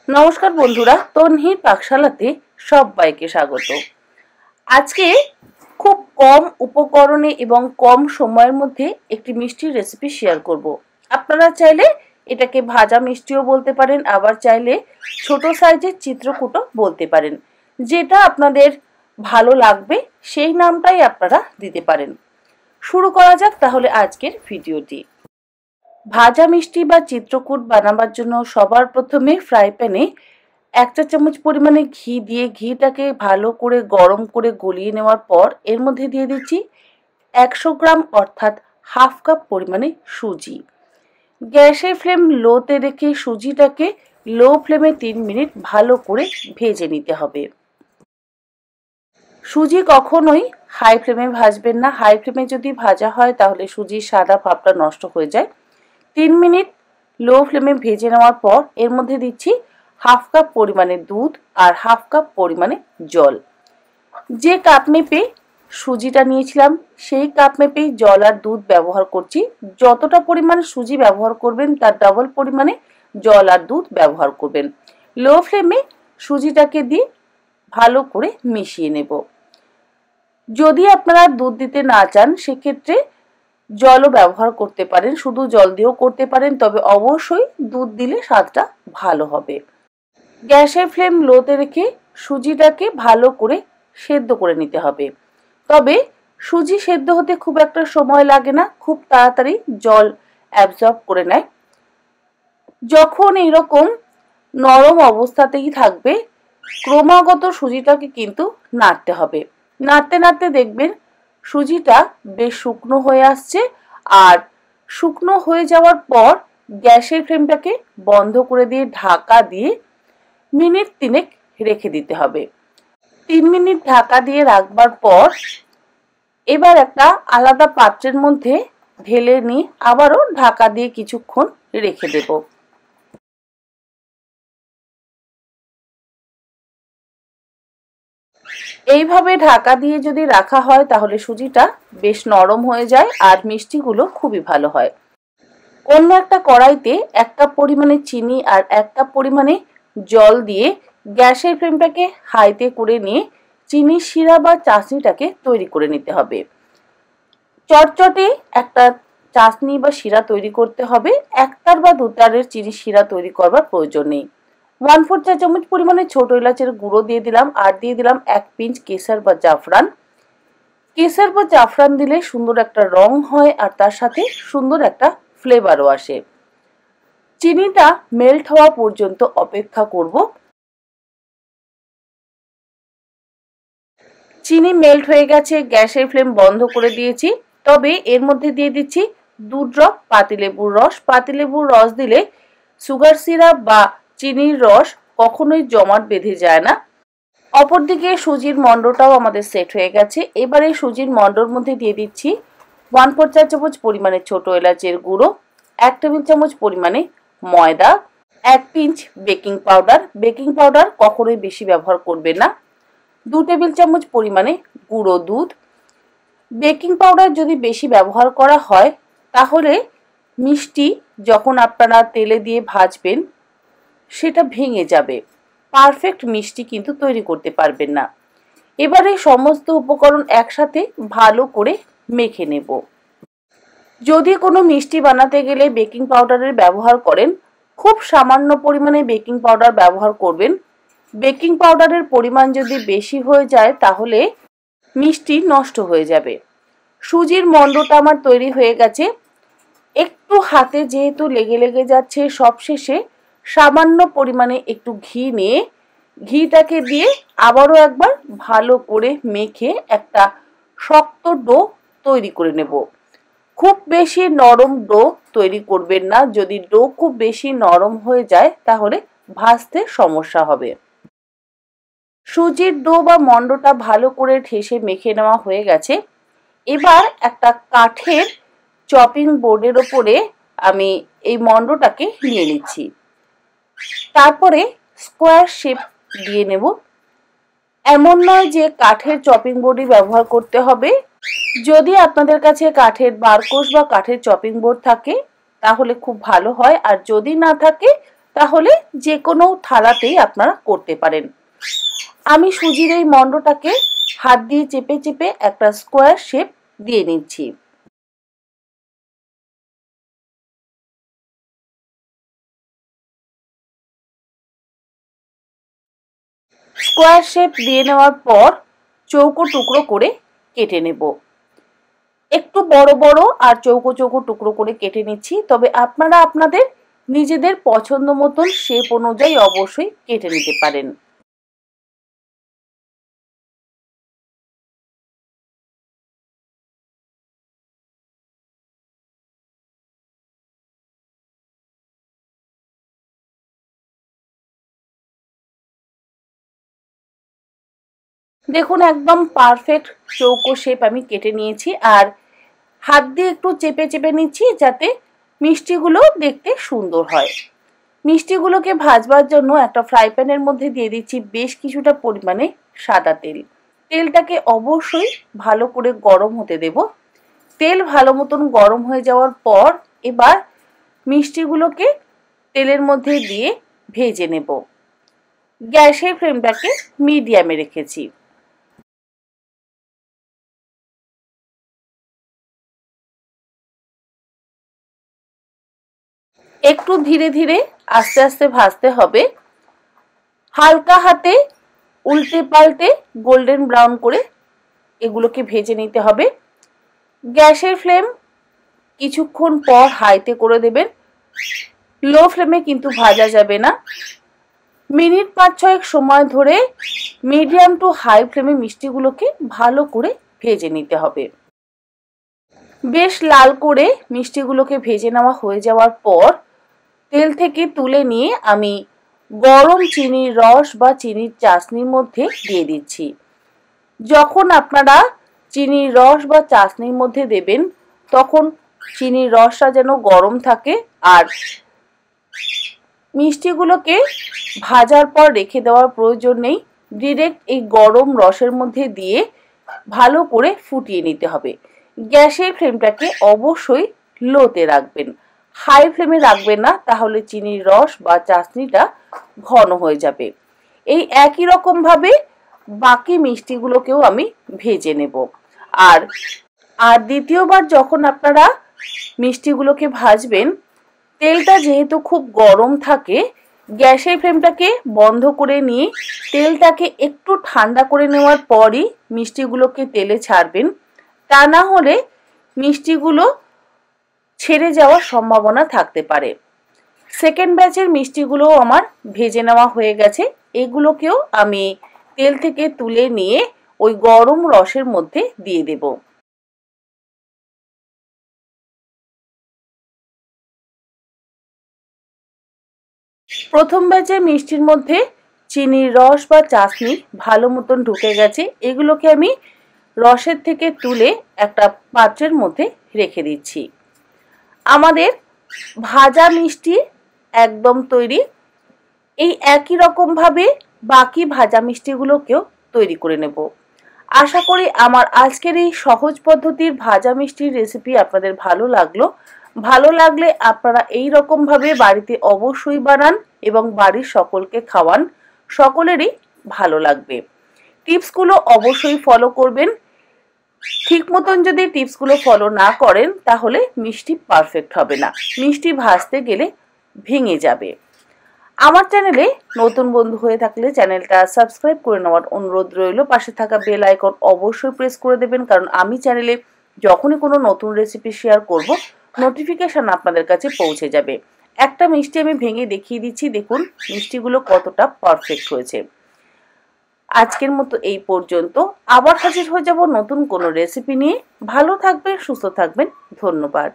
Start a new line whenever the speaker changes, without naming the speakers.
নমস্কার বন্ধুরা, তন্হির পাকশালাতে সবাইকে স্বাগত। আজকে খুব কম উপকরণে এবং কম সময়ের মধ্যে একটি মিষ্টির রেসিপি শেয়ার করব। আপনারা চাইলে এটাকে ভাজা মিষ্টিও বলতে পারেন, আবার চাইলে ছোট সাইজের চিত্রকূটও বলতে পারেন। যেটা আপনাদের ভালো লাগবে সেই নামটাই আপনারা দিতে পারেন। শুরু করা যাক তাহলে আজকের ভিডিওটি। ভাজা মিষ্টি বা চিত্রকূট বানাবার জন্য সবার প্রথমে ফ্রাই প্যানে 1 চা চামচ পরিমাণে ঘি দিয়ে ঘিটাকে ভালো করে গরম করে গলিয়ে নেওয়ার পর এর মধ্যে দিয়ে দিচ্ছি 100 গ্রাম অর্থাৎ হাফ কাপ পরিমাণে সুজি। গ্যাসের ফ্লেম লোতে রেখে সুজিটাকে লো ফ্লেমে 3 মিনিট ভালো করে ভেজে নিতে হবে। সুজি কখনোই হাই ফ্লেমে ভাজবেন না। হাই ফ্লেমে যদি ভাজা হয় তাহলে সুজির সাদা ভাবটা নষ্ট হয়ে যায়। 3 মিনিট লো ফ্লেমে ভেজে নেওয়ার পর এর মধ্যে দিচ্ছি হাফ কাপ পরিমাণে দুধ আর হাফ কাপ পরিমাণে জল। যে কাপ মেপে সুজিটা নিয়েছিলাম সেই কাপ মেপেই জল আর দুধ ব্যবহার করছি। যতটা পরিমাণে সুজি ব্যবহার করবেন তার ডাবল পরিমাণে জল আর দুধ ব্যবহার করবেন। লো ফ্লেমে সুজিটাকে দিয়ে ভালো করে মিশিয়ে নেব। যদি আপনারা দুধ দিতে না চান সেক্ষেত্রে জলও ব্যবহার করতে পারেন, শুধু জল দিয়েও করতে পারেন, তবে অবশ্যই দুধ দিলে স্বাদটা ভালো হবে। গ্যাসের ফ্লেম লোতে রেখে সুজিটাকে ভালো করে সেদ্ধ করে নিতে হবে। তবে সুজি সেদ্ধ হতে খুব একটা সময় লাগে না, খুব তাড়াতাড়ি জল অ্যাবজর্ব করে নেয়। যখন এইরকম নরম অবস্থাতেই থাকবে ক্রমাগত সুজিটাকে কিন্তু নাড়তে হবে। নাড়তে নাড়তে দেখবেন সুজিটা বেশ শুকনো হয়ে আসছে, আর শুকনো হয়ে যাওয়ার পর গ্যাসের ফ্লেমটাকে বন্ধ করে দিয়ে ঢাকা দিয়ে মিনিট 3 রেখে দিতে হবে। 3 মিনিট ঢাকা দিয়ে রাখবার পর এবার একটা আলাদা পাত্রের মধ্যে ঢেলে নিয়ে আবারও ঢাকা দিয়ে কিছুক্ষণ রেখে দেব। এইভাবে ঢাকা দিয়ে যদি রাখা হয় তাহলে সুজিটা বেশ নরম হয়ে যায় আর মিষ্টিগুলো খুবই ভালো হয়। অন্য একটা কড়াইতে 1 কাপ পরিমাণে চিনি আর 1 কাপ পরিমাণে জল দিয়ে গ্যাসের ফ্লেমটাকে হাইতে করে নিয়ে চিনির শিরা বা চাশনিটাকে তৈরি করে নিতে হবে। চটচটে একটা চাশনি বা শিরা তৈরি করতে হবে। 1 তার বা 2 তারের চিনির শিরা তৈরি করবার প্রয়োজন নেই। 1/4 চা চামচ পরিমাণে ছোট এলাচের গুঁড়ো দিয়ে দিলাম আর দিয়ে দিলাম 1 পিঞ্চ কেশর বা জাফরান। কেশর বা জাফরান দিলে সুন্দর একটা রং হয় আর তার সাথে সুন্দর একটা ফ্লেভারও আসে। চিনিটা মেল্ট হওয়া পর্যন্ত অপেক্ষা করব। চিনি মেল্ট হয়ে গেছে, গ্যাসের ফ্লেম বন্ধ করে দিয়েছি। তবে এর মধ্যে দিয়ে দিচ্ছি 2 ড্রপ পাতিলেবুর রস। পাতিলেবুর রস দিলে সুগার সিরাপ বা চিনির রস কখনোই জমাট বেঁধে যায় না। অপরদিকে সুজির মন্ডটাও আমাদের সেট হয়ে গেছে। এবারে সুজির মন্ডর মধ্যে দিয়ে দিচ্ছি 1/4 চা চামচ পরিমাণে ছোট এলাচের গুঁড়ো, 1 টেবিল চামচ পরিমাণে ময়দা, 1 pinch baking powder. Baking powder কখনোই বেশি ব্যবহার করবেন না। 2 টেবিল চামচ পরিমাণে গুঁড়ো দুধ। বেকিং পাউডার যদি বেশি ব্যবহার করা হয় তাহলে মিষ্টি যখন আপনারা তেলে দিয়ে ভাজবেন সেটা ভেঙে যাবে, পারফেক্ট মিষ্টি কিন্তু তৈরি করতে পারবেন না। এবারে সমস্ত উপকরণ একসাথে ভালো করে মেখে নেব। যদি কোনো মিষ্টি বানাতে গেলে বেকিং পাউডারের ব্যবহার করেন, খুব সামান্য পরিমাণে বেকিং পাউডার ব্যবহার করবেন। বেকিং পাউডারের পরিমাণ যদি বেশি হয়ে যায় তাহলে মিষ্টি নষ্ট হয়ে যাবে। সুজির মন্ডটা আমার তৈরি হয়ে গেছে। একটু হাতে যেহেতু লেগে লেগে যাচ্ছে, সবশেষে সামান্য পরিমাণে একটু ঘি নিয়ে ঘিটাকে দিয়ে আবারও একবার ভালো করে মেখে একটা শক্ত ডো তৈরি করে নেব। খুব বেশি নরম ডো তৈরি করবেন না, যদি ডো খুব বেশি নরম হয়ে যায় তাহলে ভাজতে সমস্যা হবে। সুজির ডো বা মন্ডটা ভালো করে ঠেসে মেখে নেওয়া হয়ে গেছে। এবার একটা কাঠের চপিং বোর্ডের ওপরে আমি এই মন্ডটাকে নিয়ে নিচ্ছি। তারপরে স্কোয়ার শেপ দিয়ে নেব। এমন নয় যে কাঠের চপিং বোর্ডই ব্যবহার করতে হবে। যদি আপনাদের কাছে কাঠের বারকোশ বা কাঠের চপিং বোর্ড থাকে তাহলে খুব ভালো হয়, আর যদি না থাকে তাহলে যে কোনো থালাতেই আপনারা করতে পারেন। আমি সুজির এই মণ্ডটাকে হাত দিয়ে চেপে চেপে একটা স্কোয়ার শেপ দিয়ে নিচ্ছি। স্কোয়ার শেপ দিয়ে নেওয়ার পর চৌকো টুকরো করে কেটে নেব। একটু বড় বড় আর চৌকো চৌকো টুকরো করে কেটে নিচ্ছি, তবে আপনারা আপনাদের নিজেদের পছন্দ মতন শেপ অনুযায়ী অবশ্যই কেটে নিতে পারেন। দেখুন একদম পারফেক্ট চৌকো শেপ আমি কেটে নিয়েছি, আর হাত দিয়ে একটু চেপে চেপে নিচ্ছি যাতে মিষ্টিগুলো দেখতে সুন্দর হয়। মিষ্টিগুলোকে ভাজবার জন্য একটা ফ্রাই প্যানের মধ্যে দিয়ে দিচ্ছি বেশ কিছুটা পরিমাণে সাদা তেল। তেলটাকে অবশ্যই ভালো করে গরম হতে দেব। তেল ভালো মতন গরম হয়ে যাওয়ার পর এবার মিষ্টিগুলোকে তেলের মধ্যে দিয়ে ভেজে নেব। গ্যাসের ফ্লেমটাকে মিডিয়ামে রেখেছি। একটু ধীরে ধীরে আস্তে আস্তে ভাজতে হবে। হালকা হাতে উল্টে পাল্টে গোল্ডেন ব্রাউন করে এগুলোকে ভেজে নিতে হবে। গ্যাসের ফ্লেম কিছুক্ষণ পর হাইতে করে দেবেন, লো ফ্লেমে কিন্তু ভাজা যাবে না। মিনিট 5-6 সময় ধরে মিডিয়াম টু হাই ফ্লেমে মিষ্টিগুলোকে ভালো করে ভেজে নিতে হবে। বেশ লাল করে মিষ্টিগুলোকে ভেজে নেওয়া হয়ে যাওয়ার পর তেল থেকে তুলে নিয়ে আমি গরম চিনির রস বা চিনির চাশনির মধ্যে দিয়ে দিচ্ছি। যখন আপনারা চিনির রস বা চাশনির মধ্যে দেবেন তখন চিনির রসটা যেন গরম থাকে, আর মিষ্টিগুলোকে ভাজার পর রেখে দেওয়ার প্রয়োজন নেই। ডিরেক্ট এই গরম রসের মধ্যে দিয়ে ভালো করে ফুটিয়ে নিতে হবে। গ্যাসের ফ্লেমটাকে অবশ্যই লোতে রাখবেন, হাই ফ্লেমে রাখবেন না, তাহলে চিনির রস বা চাশনিটা ঘন হয়ে যাবে। এই একই রকম ভাবে বাকি মিষ্টিগুলোকেও আমি ভেজে নেব। আর দ্বিতীয়বার যখন আপনারা মিষ্টিগুলোকে ভাজবেন, তেলটা যেহেতু খুব গরম থাকে, গ্যাসের ফ্লেমটাকে বন্ধ করে নিয়ে তেলটাকে একটু ঠান্ডা করে নেওয়ার পরই মিষ্টিগুলোকে তেলে ছাড়বেন। তা না হলে মিষ্টিগুলো ছেড়ে যাওয়ার সম্ভাবনা থাকতে পারে। সেকেন্ড ব্যাচের মিষ্টিগুলোও আমার ভেজে নেওয়া হয়ে গেছে। এগুলোকেও আমি তেল থেকে তুলে নিয়ে ওই গরম রসের মধ্যে দিয়ে দেব। প্রথম ব্যাচের মিষ্টির মধ্যে চিনির রস বা চাশনি ভালো মতন ঢুকে গেছে। এগুলোকে আমি রসের থেকে তুলে একটা পাত্রের মধ্যে রেখে দিচ্ছি। আমাদের ভাজা মিষ্টি একদম তৈরি। এই একই রকম ভাবে বাকি ভাজা মিষ্টিগুলোকেও তৈরি করে নেব। আশা করি আমার আজকের এই সহজ পদ্ধতির ভাজা মিষ্টির রেসিপি আপনাদের ভালো লাগলো। ভালো লাগলে আপনারা এই রকম ভাবে বাড়িতে অবশ্যই বানান এবং বাড়ির সকলকে খাওয়ান, সকলেরই ভালো লাগবে। টিপসগুলো অবশ্যই ফলো করবেন। ঠিক মতন যদি টিপসগুলো ফলো না করেন তাহলে মিষ্টি পারফেক্ট হবে না, মিষ্টি ভাজতে গেলে ভেঙে যাবে। আমার চ্যানেলে নতুন বন্ধু হয়ে থাকলে চ্যানেলটা সাবস্ক্রাইব করে নেওয়ার অনুরোধ রইল। পাশে থাকা বেল আইকন অবশ্যই প্রেস করে দেবেন, কারণ আমি চ্যানেলে যখনই কোনো নতুন রেসিপি শেয়ার করব নোটিফিকেশন আপনাদের কাছে পৌঁছে যাবে। একটা মিষ্টি আমি ভেঙে দেখিয়ে দিচ্ছি, দেখুন মিষ্টিগুলো কতটা পারফেক্ট হয়েছে। আজকের মতো এই পর্যন্ত, আবার হাজির হয়ে যাব নতুন কোনো রেসিপি নিয়ে। ভালো থাকবেন, সুস্থ থাকবেন, ধন্যবাদ।